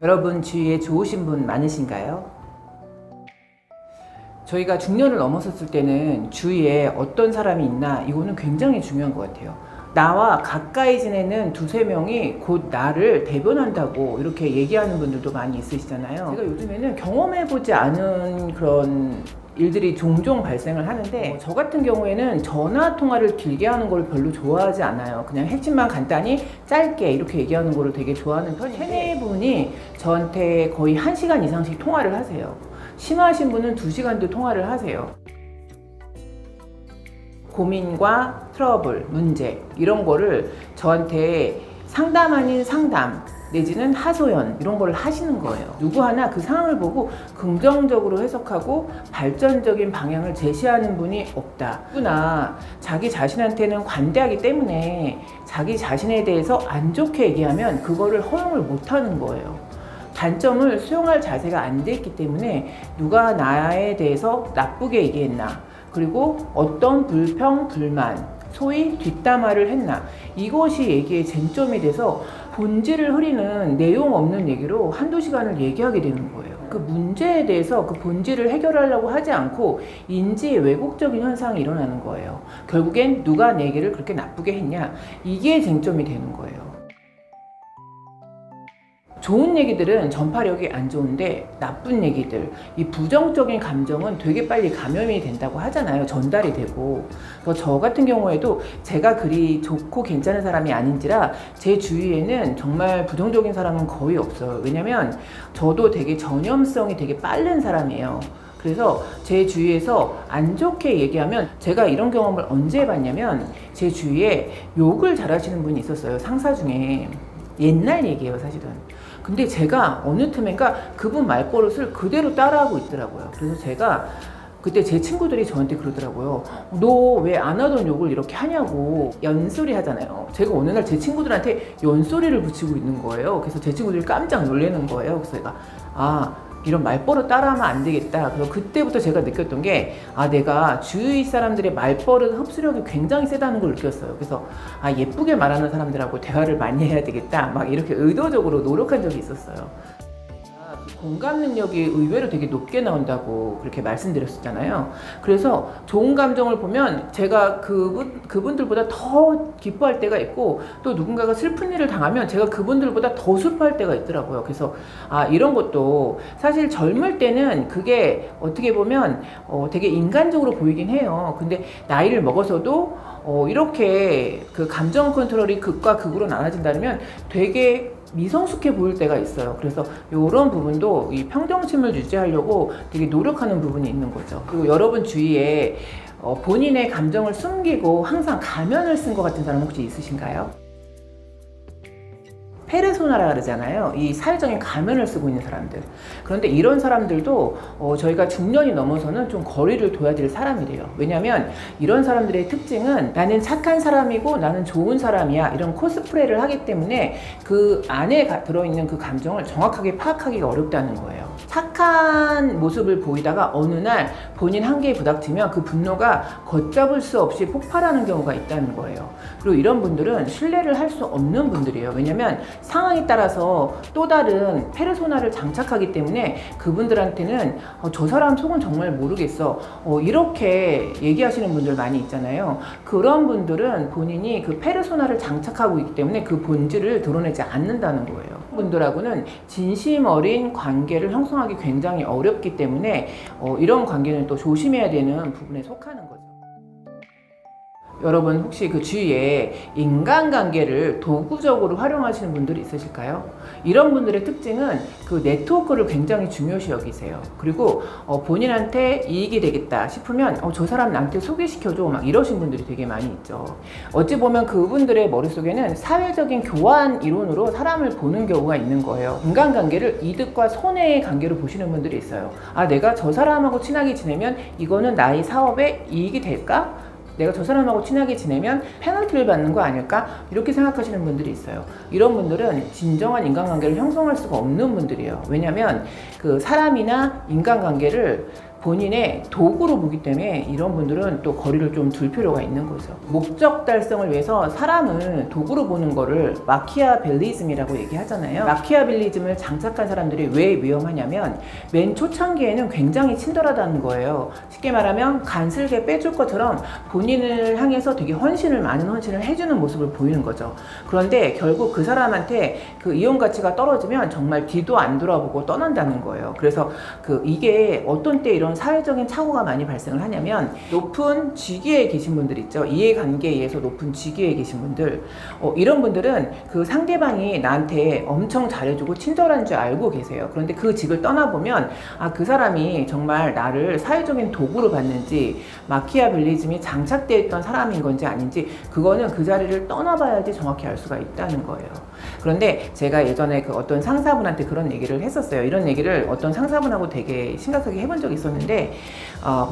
여러분 주위에 좋으신 분 많으신가요? 저희가 중년을 넘어섰을 때는 주위에 어떤 사람이 있나 이거는 굉장히 중요한 것 같아요. 나와 가까이 지내는 두세 명이 곧 나를 대변한다고 이렇게 얘기하는 분들도 많이 있으시잖아요. 제가 요즘에는 경험해보지 않은 그런 일들이 종종 발생을 하는데 저 같은 경우에는 전화 통화를 길게 하는 걸 별로 좋아하지 않아요. 그냥 핵심만 간단히 짧게 이렇게 얘기하는 거를 되게 좋아하는 편인데 세네 분이 저한테 거의 1시간 이상씩 통화를 하세요. 심하신 분은 2시간도 통화를 하세요. 고민과 트러블, 문제 이런 거를 저한테 상담 아닌 상담 내지는 하소연 이런 걸 하시는 거예요. 누구 하나 그 상황을 보고 긍정적으로 해석하고 발전적인 방향을 제시하는 분이 없다. 누구나 자기 자신한테는 관대하기 때문에 자기 자신에 대해서 안 좋게 얘기하면 그거를 허용을 못 하는 거예요. 단점을 수용할 자세가 안 돼 있기 때문에 누가 나에 대해서 나쁘게 얘기했나, 그리고 어떤 불평, 불만, 소위 뒷담화를 했나, 이것이 얘기의 쟁점이 돼서 본질을 흐리는 내용 없는 얘기로 한두 시간을 얘기하게 되는 거예요. 그 문제에 대해서 그 본질을 해결하려고 하지 않고 인지 왜곡적인 현상이 일어나는 거예요. 결국엔 누가 내 얘기를 그렇게 나쁘게 했냐, 이게 쟁점이 되는 거예요. 좋은 얘기들은 전파력이 안 좋은데 나쁜 얘기들, 이 부정적인 감정은 되게 빨리 감염이 된다고 하잖아요. 전달이 되고. 저 같은 경우에도 제가 그리 좋고 괜찮은 사람이 아닌지라 제 주위에는 정말 부정적인 사람은 거의 없어요. 왜냐면 저도 되게 전염성이 되게 빠른 사람이에요. 그래서 제 주위에서 안 좋게 얘기하면, 제가 이런 경험을 언제 해봤냐면 제 주위에 욕을 잘하시는 분이 있었어요. 상사 중에. 옛날 얘기예요, 사실은. 근데 제가 어느 틈엔가 그분 말버릇을 그대로 따라하고 있더라고요. 그래서 제가 그때 제 친구들이 저한테 그러더라고요. 너 왜 안 하던 욕을 이렇게 하냐고. 연소리 하잖아요. 제가 어느 날 제 친구들한테 연소리를 붙이고 있는 거예요. 그래서 제 친구들이 깜짝 놀라는 거예요. 그래서 제가 이런 말버릇 따라하면 안 되겠다. 그래서 그때부터 제가 느꼈던 게, 내가 주위 사람들의 말버릇 흡수력이 굉장히 세다는 걸 느꼈어요. 그래서 예쁘게 말하는 사람들하고 대화를 많이 해야 되겠다. 막 이렇게 의도적으로 노력한 적이 있었어요. 공감 능력이 의외로 되게 높게 나온다고 그렇게 말씀드렸었잖아요. 그래서 좋은 감정을 보면 제가 그분들보다 더 기뻐할 때가 있고, 또 누군가가 슬픈 일을 당하면 제가 그분들보다 더 슬퍼할 때가 있더라고요. 그래서 이런 것도 사실 젊을 때는 그게 어떻게 보면 되게 인간적으로 보이긴 해요. 근데 나이를 먹어서도 이렇게 그 감정 컨트롤이 극과 극으로 나눠진다면 되게 미성숙해 보일 때가 있어요. 그래서 이런 부분도 이 평정심을 유지하려고 되게 노력하는 부분이 있는 거죠. 그리고 여러분 주위에 본인의 감정을 숨기고 항상 가면을 쓴 것 같은 사람 혹시 있으신가요? 페르소나라 그러잖아요. 이 사회적인 가면을 쓰고 있는 사람들. 그런데 이런 사람들도 저희가 중년이 넘어서는 좀 거리를 둬야 될 사람이래요. 왜냐하면 이런 사람들의 특징은 나는 착한 사람이고 나는 좋은 사람이야, 이런 코스프레를 하기 때문에 그 안에 들어있는 그 감정을 정확하게 파악하기가 어렵다는 거예요. 착한 모습을 보이다가 어느 날 본인 한계에 부닥치면 그 분노가 걷잡을 수 없이 폭발하는 경우가 있다는 거예요. 그리고 이런 분들은 신뢰를 할 수 없는 분들이에요. 왜냐면 상황에 따라서 또 다른 페르소나를 장착하기 때문에 그분들한테는 저 사람 속은 정말 모르겠어, 이렇게 얘기하시는 분들 많이 있잖아요. 그런 분들은 본인이 그 페르소나를 장착하고 있기 때문에 그 본질을 드러내지 않는다는 거예요. 분들하고는 진심 어린 관계를 형성하기 굉장히 어렵기 때문에 이런 관계는 또 조심해야 되는 부분에 속하는 거죠. 여러분 혹시 그 주위에 인간관계를 도구적으로 활용하시는 분들이 있으실까요? 이런 분들의 특징은 그 네트워크를 굉장히 중요시 여기세요. 그리고 본인한테 이익이 되겠다 싶으면 저 사람 나한테 소개시켜줘, 막 이러신 분들이 되게 많이 있죠. 어찌 보면 그분들의 머릿속에는 사회적인 교환 이론으로 사람을 보는 경우가 있는 거예요. 인간관계를 이득과 손해의 관계로 보시는 분들이 있어요. 내가 저 사람하고 친하게 지내면 이거는 나의 사업에 이익이 될까? 내가 저 사람하고 친하게 지내면 페널티를 받는 거 아닐까? 이렇게 생각하시는 분들이 있어요. 이런 분들은 진정한 인간관계를 형성할 수가 없는 분들이에요. 왜냐하면 그 사람이나 인간관계를 본인의 도구로 보기 때문에 이런 분들은 또 거리를 좀 둘 필요가 있는 거죠. 목적 달성을 위해서 사람을 도구로 보는 거를 마키아벨리즘이라고 얘기하잖아요. 마키아벨리즘을 장착한 사람들이 왜 위험하냐면 맨 초창기에는 굉장히 친절하다는 거예요. 쉽게 말하면 간슬게 빼줄 것처럼 본인을 향해서 되게 많은 헌신을 해주는 모습을 보이는 거죠. 그런데 결국 그 사람한테 그 이용 가치가 떨어지면 정말 뒤도 안 돌아보고 떠난다는 거예요. 그래서 이게 어떤 때 이런 사회적인 착오가 많이 발생을 하냐면 높은 직위에 계신 분들 있죠. 이해관계에 의해서 높은 직위에 계신 분들, 이런 분들은 그 상대방이 나한테 엄청 잘해주고 친절한 줄 알고 계세요. 그런데 그 직을 떠나보면 그 사람이 정말 나를 사회적인 도구로 봤는지 마키아벨리즘이 장착되어 있던 사람인 건지 아닌지 그거는 그 자리를 떠나봐야지 정확히 알 수가 있다는 거예요. 그런데 제가 예전에 어떤 상사분한테 그런 얘기를 했었어요. 이런 얘기를 어떤 상사분하고 되게 심각하게 해본 적이 있었는데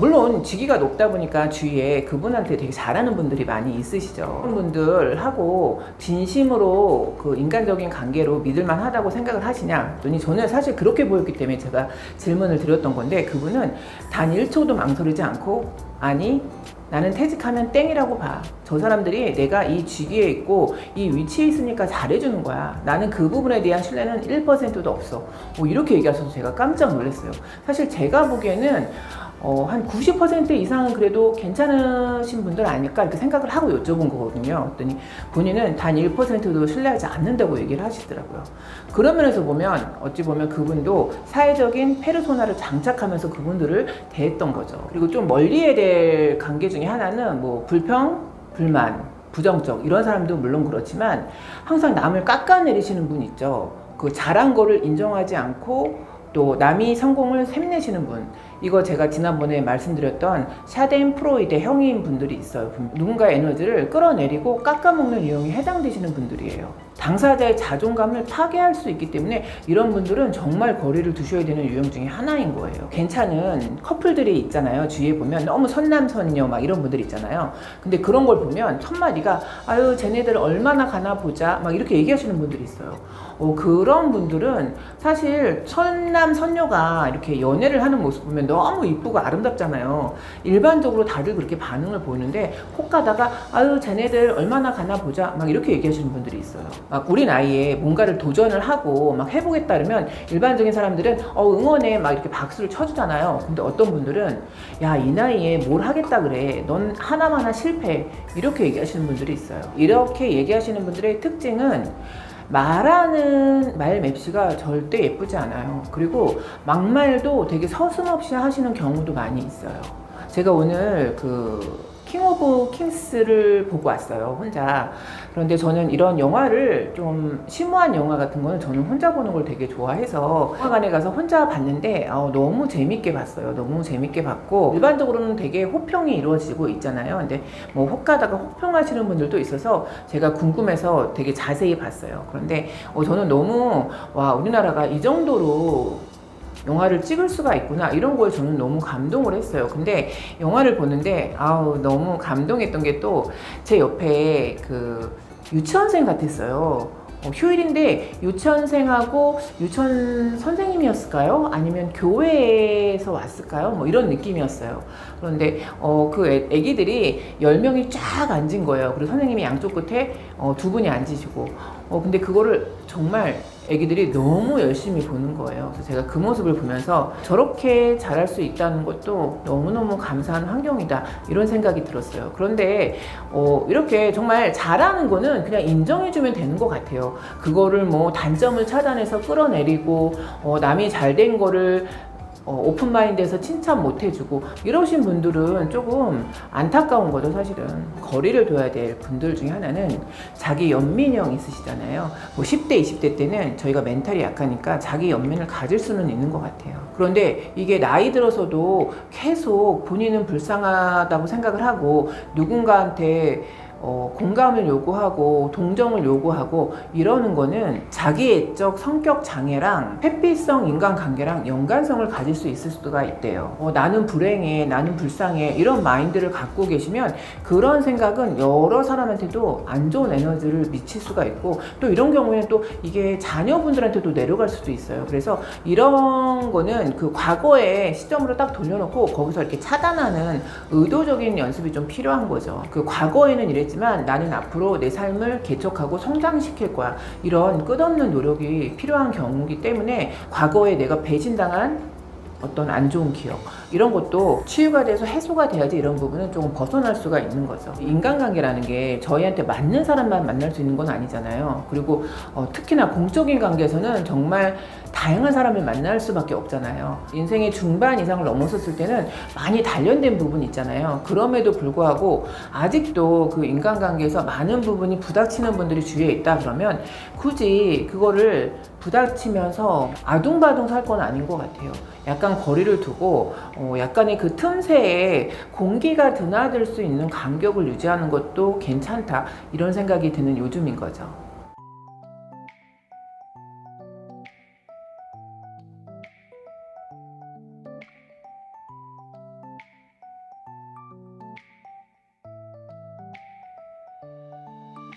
물론 직위가 높다 보니까 주위에 그분한테 되게 잘하는 분들이 많이 있으시죠. 그런 분들하고 진심으로 그 인간적인 관계로 믿을만 하다고 생각을 하시냐? 그랬더니 저는 사실 그렇게 보였기 때문에 제가 질문을 드렸던 건데 그분은 단 1초도 망설이지 않고 아니 나는 퇴직하면 땡이라고 봐. 저 사람들이 내가 이 직위에 있고 이 위치에 있으니까 잘해주는 거야. 나는 그 부분에 대한 신뢰는 1%도 없어. 이렇게 얘기하셔서 제가 깜짝 놀랐어요. 사실 제가 보기에는 한 90% 이상은 그래도 괜찮으신 분들 아닐까 이렇게 생각을 하고 여쭤본 거거든요. 그랬더니 본인은 단 1%도 신뢰하지 않는다고 얘기를 하시더라고요. 그런 면에서 보면 어찌 보면 그분도 사회적인 페르소나를 장착하면서 그분들을 대했던 거죠. 그리고 좀 멀리해야 될 관계 중에 하나는 뭐 불평, 불만, 부정적 이런 사람도 물론 그렇지만 항상 남을 깎아내리시는 분 있죠. 그 잘한 거를 인정하지 않고 또 남이 성공을 샘내시는 분, 이거 제가 지난번에 말씀드렸던 샤덴프로이드의 형인 분들이 있어요. 누군가의 에너지를 끌어내리고 깎아먹는 유형에 해당되시는 분들이에요. 당사자의 자존감을 파괴할 수 있기 때문에 이런 분들은 정말 거리를 두셔야 되는 유형 중에 하나인 거예요. 괜찮은 커플들이 있잖아요. 주위에 보면 너무 선남선녀 막 이런 분들 있잖아요. 근데 그런 걸 보면 첫마디가 아유 쟤네들 얼마나 가나 보자 막 이렇게 얘기하시는 분들이 있어요. 그런 분들은 사실 선남선녀가 이렇게 연애를 하는 모습 보면 너무 이쁘고 아름답잖아요. 일반적으로 다들 그렇게 반응을 보이는데 혹 가다가 아유 쟤네들 얼마나 가나 보자 막 이렇게 얘기하시는 분들이 있어요. 막 우리 나이에 뭔가를 도전을 하고 막 해보겠다 그러면 일반적인 사람들은 응원해 막 이렇게 박수를 쳐주잖아요. 근데 어떤 분들은 야 이 나이에 뭘 하겠다 그래 넌 하나마나 실패 이렇게 얘기하시는 분들이 있어요. 이렇게 얘기하시는 분들의 특징은 말하는 말 맵시가 절대 예쁘지 않아요. 그리고 막말도 되게 서슴없이 하시는 경우도 많이 있어요. 제가 오늘 킹 오브 킹스를 보고 왔어요, 혼자. 그런데 저는 이런 영화를 좀 심오한 영화 같은 거는 저는 혼자 보는 걸 되게 좋아해서 영화관에 가서 혼자 봤는데 너무 재밌게 봤어요. 너무 재밌게 봤고 일반적으로는 되게 호평이 이루어지고 있잖아요. 근데 뭐 혹 가다가 호평하시는 분들도 있어서 제가 궁금해서 되게 자세히 봤어요. 그런데 저는 너무 와 우리나라가 이 정도로 영화를 찍을 수가 있구나 이런 거에 저는 너무 감동을 했어요. 근데 영화를 보는데 너무 감동했던 게 또 제 옆에 유치원생 같았어요. 휴일인데 유치원생하고 유치원 선생님이었을까요? 아니면 교회에서 왔을까요? 뭐 이런 느낌이었어요. 그런데 애기들이 10명이 쫙 앉은 거예요. 그리고 선생님이 양쪽 끝에 두 분이 앉으시고 근데 그거를 정말 애기들이 너무 열심히 보는 거예요. 그래서 제가 그 모습을 보면서 저렇게 잘할 수 있다는 것도 너무너무 감사한 환경이다 이런 생각이 들었어요. 그런데 이렇게 정말 잘하는 거는 그냥 인정해주면 되는 것 같아요. 그거를 뭐 단점을 찾아내서 끌어내리고 남이 잘된 거를 오픈마인드에서 칭찬 못 해주고 이러신 분들은 조금 안타까운 거죠. 사실은 거리를 둬야 될 분들 중에 하나는 자기 연민형 있으시잖아요. 뭐 10대 20대 때는 저희가 멘탈이 약하니까 자기 연민을 가질 수는 있는 것 같아요. 그런데 이게 나이 들어서도 계속 본인은 불쌍하다고 생각을 하고 누군가한테 공감을 요구하고 동정을 요구하고 이러는 거는 자기애적 성격 장애랑 회피성 인간관계랑 연관성을 가질 수 있을 수가 있대요. 나는 불행해, 나는 불쌍해 이런 마인드를 갖고 계시면 그런 생각은 여러 사람한테도 안 좋은 에너지를 미칠 수가 있고 또 이런 경우에는 또 이게 자녀분들한테도 내려갈 수도 있어요. 그래서 이런 거는 그 과거의 시점으로 딱 돌려놓고 거기서 이렇게 차단하는 의도적인 연습이 좀 필요한 거죠. 그 과거에는 이랬지만 나는 앞으로 내 삶을 개척하고 성장시킬 거야. 이런 끝없는 노력이 필요한 경우이기 때문에 과거에 내가 배신당한 어떤 안 좋은 기억 이런 것도 치유가 돼서 해소가 돼야지 이런 부분은 조금 벗어날 수가 있는 거죠. 인간관계라는 게 저희한테 맞는 사람만 만날 수 있는 건 아니잖아요. 그리고 특히나 공적인 관계에서는 정말 다양한 사람을 만날 수밖에 없잖아요. 인생의 중반 이상을 넘어섰을 때는 많이 단련된 부분이 있잖아요. 그럼에도 불구하고 아직도 그 인간관계에서 많은 부분이 부닥치는 분들이 주위에 있다 그러면 굳이 그거를 부닥치면서 아둥바둥 살 건 아닌 것 같아요. 약간 거리를 두고 약간의 그 틈새에 공기가 드나들 수 있는 간격을 유지하는 것도 괜찮다 이런 생각이 드는 요즘인 거죠.